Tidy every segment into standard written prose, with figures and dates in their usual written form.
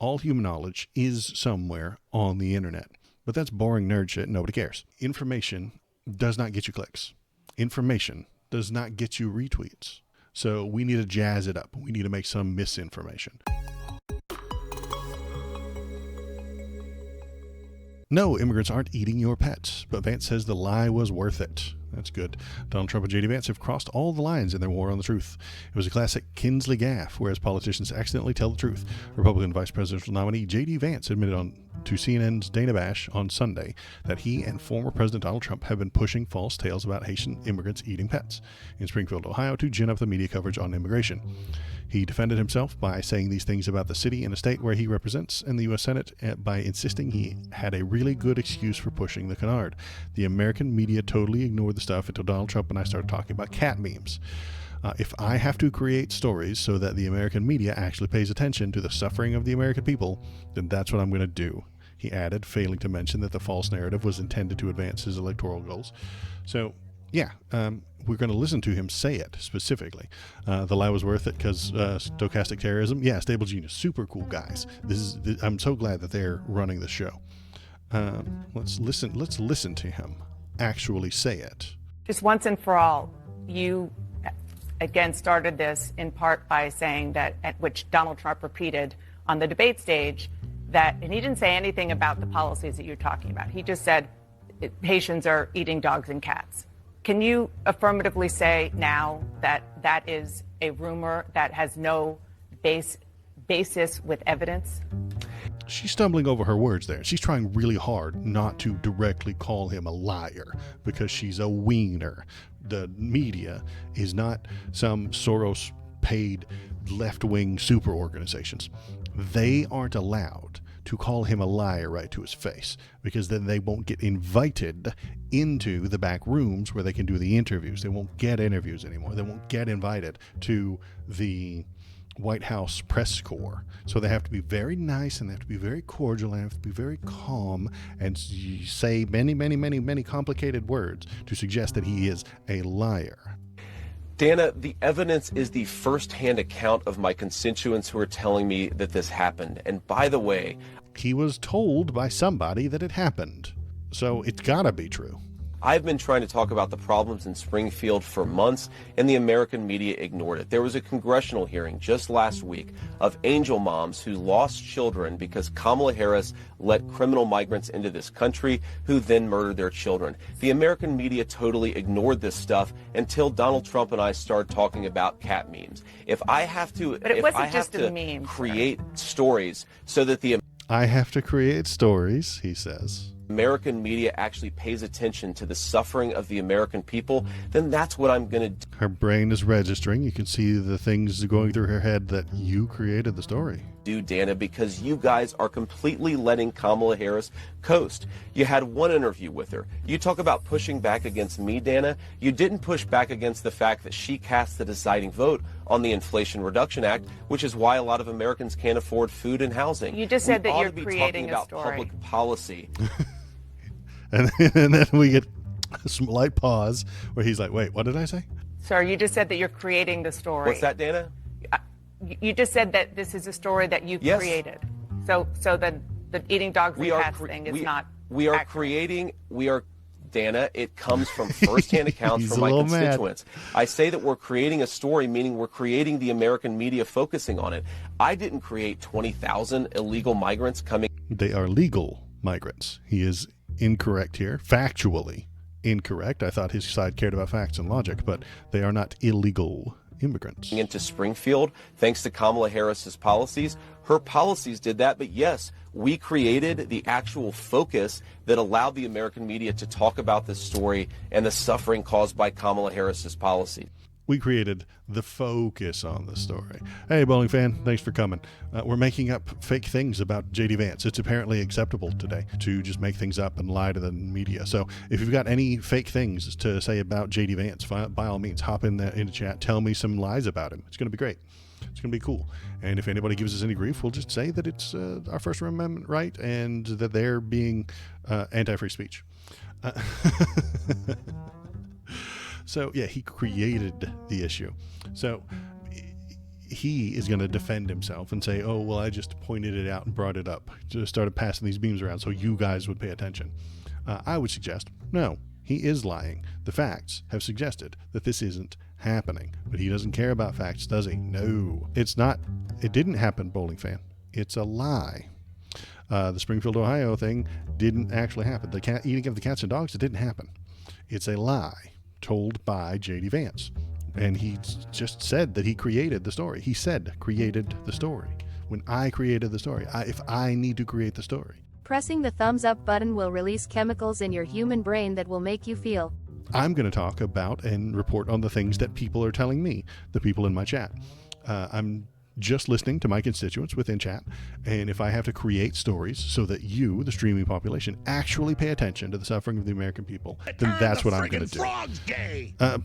All human knowledge is somewhere on the internet. But that's boring nerd shit. Nobody cares. Information does not get you clicks. Information does not get you retweets. So we need to jazz it up. We need to make some misinformation. No, immigrants aren't eating your pets, but Vance says the lie was worth it. That's good. Donald Trump and JD Vance have crossed all the lines in their war on the truth. It was a classic Kinsley gaffe, whereas politicians accidentally tell the truth. Republican vice presidential nominee JD Vance admitted to CNN's Dana Bash on Sunday that he and former President Donald Trump have been pushing false tales about Haitian immigrants eating pets in Springfield, Ohio, to gin up the media coverage on immigration. He defended himself by saying these things about the city and the state where he represents in the U.S. Senate by insisting he had a really good excuse for pushing the canard. The American media totally ignored the stuff until Donald Trump and I started talking about cat memes. If I have to create stories so that the American media actually pays attention to the suffering of the American people, then that's what I'm going to do, he added, failing to mention that the false narrative was intended to advance his electoral goals. So, yeah, we're going to listen to him say it specifically. The lie was worth it because stochastic terrorism. Yeah, Stable Genius, super cool guys. I'm so glad that they're running the show. Let's listen to him actually say it. Just once and for all, you again started this in part by saying that, at which Donald Trump repeated on the debate stage, that, and he didn't say anything about the policies that you're talking about. He just said Haitians are eating dogs and cats. Can you affirmatively say now that that is a rumor that has no basis with evidence? She's stumbling over her words there. She's trying really hard not to directly call him a liar because she's a wiener. The media is not some Soros-paid left-wing super organizations. They aren't allowed to call him a liar right to his face because then they won't get invited into the back rooms where they can do the interviews. They won't get interviews anymore. They won't get invited to the White House press corps. So they have to be very nice and they have to be very cordial and have to be very calm and say many complicated words to suggest that he is a liar. Dana, the evidence is the first-hand account of my constituents who are telling me that this happened. And by the way, he was told by somebody that it happened. So it's gotta be true. I've been trying to talk about the problems in Springfield for months, and the American media ignored it. There was a congressional hearing just last week of angel moms who lost children because Kamala Harris let criminal migrants into this country who then murdered their children. The American media totally ignored this stuff until Donald Trump and I started talking about cat memes. If I have to, create stories so that I have to create stories, he says. American media actually pays attention to the suffering of the American people, then that's what I'm going to do. Her brain is registering. You can see the things going through her head that you created the story. Dana, because you guys are completely letting Kamala Harris coast. You had one interview with her. You talk about pushing back against me, Dana. You didn't push back against the fact that she cast the deciding vote on the Inflation Reduction Act, which is why a lot of Americans can't afford food and housing. You just said that you're creating a story. Public policy. And then we get a slight pause where he's like, wait, what did I say? Sir, you just said that you're creating the story. What's that, Dana? You just said that this is a story that you created. So the eating dogs and cats thing is not accurate. Dana, it comes from first-hand accounts from my constituents. I say that we're creating a story, meaning we're creating the American media focusing on it. I didn't create 20,000 illegal migrants coming. They are legal migrants. He is incorrect here, factually incorrect. I thought his side cared about facts and logic, but they are not illegal immigrants. Into Springfield, thanks to Kamala Harris's policies. Her policies did that, but yes, we created the actual focus that allowed the American media to talk about this story and the suffering caused by Kamala Harris's policy. We created the focus on the story. Hey, bowling fan, thanks for coming. We're making up fake things about JD Vance. It's apparently acceptable today to just make things up and lie to the media. So if you've got any fake things to say about JD Vance, by all means, hop in the chat. Tell me some lies about him. It's going to be great. It's going to be cool. And if anybody gives us any grief, we'll just say that it's our First Amendment right and that they're being anti-free speech. So, yeah, he created the issue. So he is going to defend himself and say, oh, well, I just pointed it out and brought it up, just started passing these beams around so you guys would pay attention. I would suggest, no, he is lying. The facts have suggested that this isn't happening, but he doesn't care about facts, does he? No, it's not. It didn't happen, bowling fan. It's a lie. The Springfield, Ohio thing didn't actually happen. The eating of the cats and dogs, it didn't happen. It's a lie told by JD Vance. And he just said that he created the story. He said created the story. When I created the story, if I need to create the story. Pressing the thumbs up button will release chemicals in your human brain that will make you feel. I'm going to talk about and report on the things that people are telling me, the people in my chat. I'm just listening to my constituents within chat, and if I have to create stories so that you, the streaming population, actually pay attention to the suffering of the American people, then that's what I'm going to do.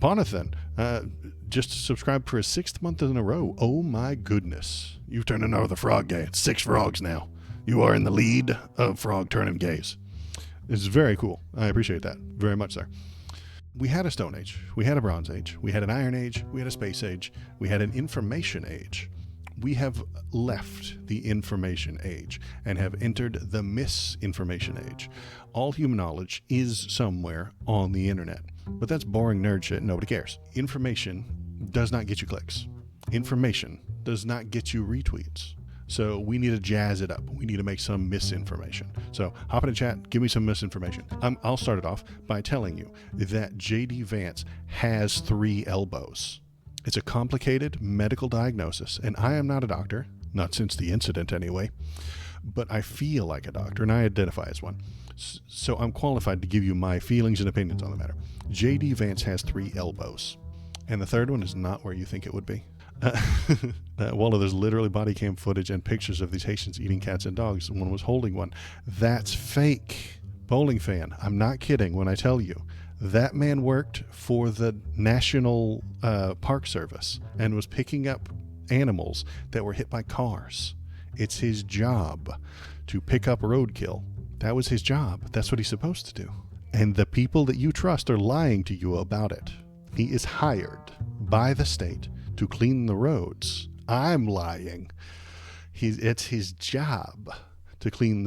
Ponathan, just subscribed for a 6th month in a row. Oh my goodness. You've turned another frog gay. It's 6 frogs now. You are in the lead of frog turning gays. It's very cool. I appreciate that very much, sir. We had a Stone Age. We had a Bronze Age. We had an Iron Age. We had a Space Age. We had an Information Age. We have left the information age and have entered the misinformation age. All human knowledge is somewhere on the internet, but that's boring nerd shit. Nobody cares. Information does not get you clicks. Information does not get you retweets. So we need to jazz it up. We need to make some misinformation. So hop in the chat, give me some misinformation. I'll start it off by telling you that JD Vance has 3 elbows. It's a complicated medical diagnosis, and I am not a doctor, not since the incident anyway, but I feel like a doctor, and I identify as one. So I'm qualified to give you my feelings and opinions on the matter. JD Vance has 3 elbows, and the third one is not where you think it would be. Waldo, there's literally body cam footage and pictures of these Haitians eating cats and dogs. One was holding one. That's fake. Bowling fan, I'm not kidding when I tell you. That man worked for the National Park Service and was picking up animals that were hit by cars. It's his job to pick up roadkill. That was his job. That's what he's supposed to do. And the people that you trust are lying to you about it. He is hired by the state to clean the roads. I'm lying. It's his job to clean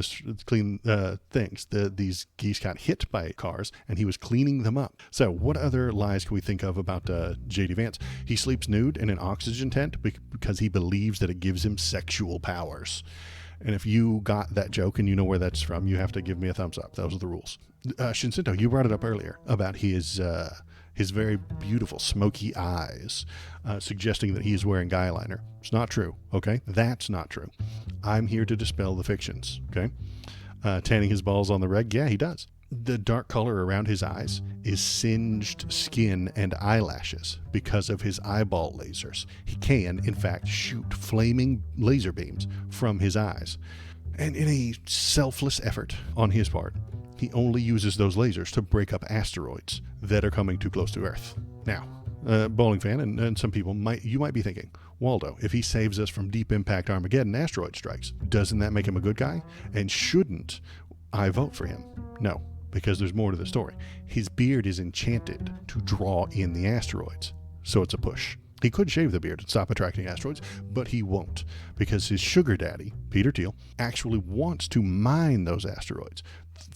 things. These geese got hit by cars, and he was cleaning them up. So what other lies can we think of about JD Vance? He sleeps nude in an oxygen tent because he believes that it gives him sexual powers. And if you got that joke and you know where that's from, you have to give me a thumbs up. Those are the rules. Shinsinto, you brought it up earlier about his very beautiful smoky eyes, suggesting that he is wearing guy eyeliner. It's not true, okay? That's not true. I'm here to dispel the fictions, okay? Tanning his balls on the reg, yeah, he does. The dark color around his eyes is singed skin and eyelashes because of his eyeball lasers. He can, in fact, shoot flaming laser beams from his eyes. And in a selfless effort on his part, he only uses those lasers to break up asteroids that are coming too close to Earth. Now, bowling fan and some people might be thinking, Waldo, if he saves us from deep impact Armageddon asteroid strikes, doesn't that make him a good guy? And shouldn't I vote for him? No, because there's more to the story. His beard is enchanted to draw in the asteroids, so it's a push. He could shave the beard and stop attracting asteroids, but he won't, because his sugar daddy, Peter Thiel, actually wants to mine those asteroids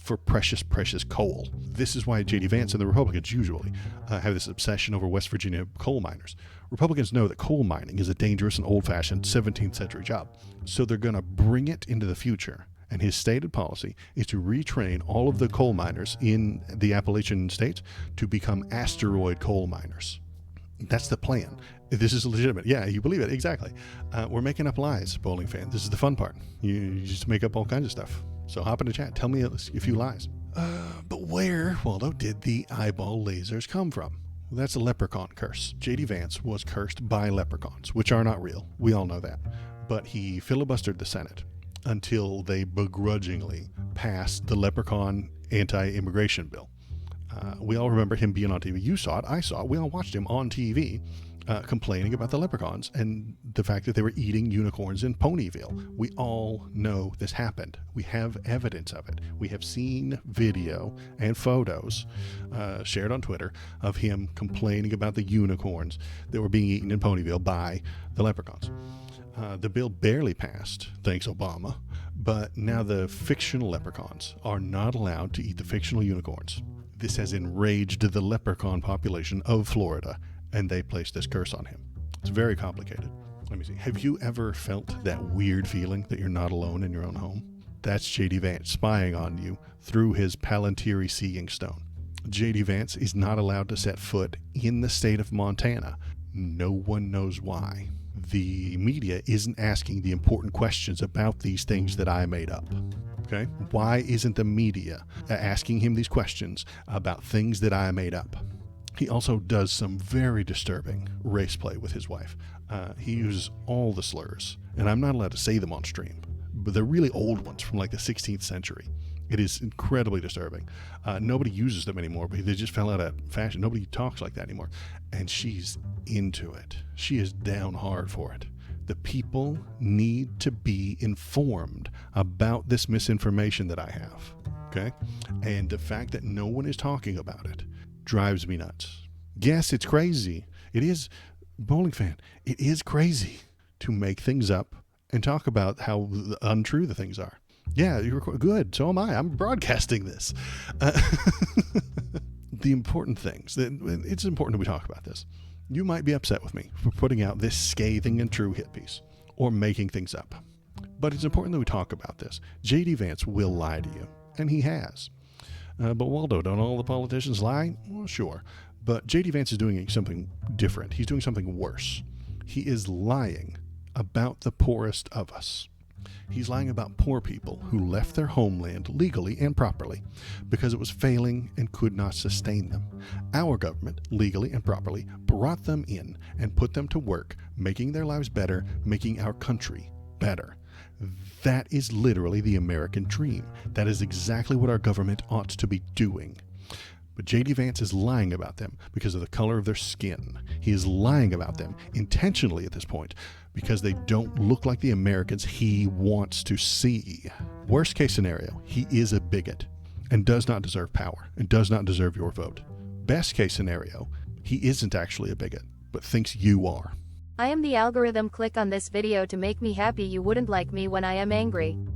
for precious, precious coal. This is why JD Vance and the Republicans usually have this obsession over West Virginia coal miners. Republicans know that coal mining is a dangerous and old-fashioned 17th century job, so they're going to bring it into the future. And his stated policy is to retrain all of the coal miners in the Appalachian states to become asteroid coal miners. That's the plan. This is legitimate. Yeah, you believe it. Exactly. We're making up lies, bowling fan. This is the fun part. You just make up all kinds of stuff. So hop in the chat. Tell me a few lies. But where, Waldo, did the eyeball lasers come from? Well, that's a leprechaun curse. JD Vance was cursed by leprechauns, which are not real. We all know that. But he filibustered the Senate until they begrudgingly passed the leprechaun anti-immigration bill. We all remember him being on TV. You saw it. I saw it. We all watched him on TV complaining about the leprechauns and the fact that they were eating unicorns in Ponyville. We all know this happened. We have evidence of it. We have seen video and photos shared on Twitter of him complaining about the unicorns that were being eaten in Ponyville by the leprechauns. The bill barely passed, thanks Obama, but now the fictional leprechauns are not allowed to eat the fictional unicorns. This has enraged the leprechaun population of Florida, and they placed this curse on him. It's very complicated. Let me see. Have you ever felt that weird feeling that you're not alone in your own home? That's JD Vance spying on you through his Palantiri seeing stone. JD Vance is not allowed to set foot in the state of Montana. No one knows why. The media isn't asking the important questions about these things that I made up. Okay? Why isn't the media asking him these questions about things that I made up? He also does some very disturbing race play with his wife. He uses all the slurs, and I'm not allowed to say them on stream, but they're really old ones from like the 16th century. It is incredibly disturbing. Nobody uses them anymore, but they just fell out of fashion. Nobody talks like that anymore. And she's into it. She is down hard for it. The people need to be informed about this misinformation that I have. Okay? And the fact that no one is talking about it drives me nuts. Yes, it's crazy. It is, bowling fan, it is crazy to make things up and talk about how untrue the things are. Yeah, you're good. So am I. I'm broadcasting this. The important things, it's important that we talk about this. You might be upset with me for putting out this scathing and true hit piece or making things up. But it's important that we talk about this. JD Vance will lie to you, and he has. But Waldo, don't all the politicians lie? Well, sure. But JD Vance is doing something different. He's doing something worse. He is lying about the poorest of us. He's lying about poor people who left their homeland legally and properly because it was failing and could not sustain them. Our government, legally and properly, brought them in and put them to work, making their lives better, making our country better. That is literally the American dream. That is exactly what our government ought to be doing. But JD Vance is lying about them because of the color of their skin. He is lying about them intentionally at this point because they don't look like the Americans he wants to see. Worst case scenario, he is a bigot and does not deserve power and does not deserve your vote. Best case scenario, he isn't actually a bigot, but thinks you are. I am the algorithm. Click on this video to make me happy. You wouldn't like me when I am angry.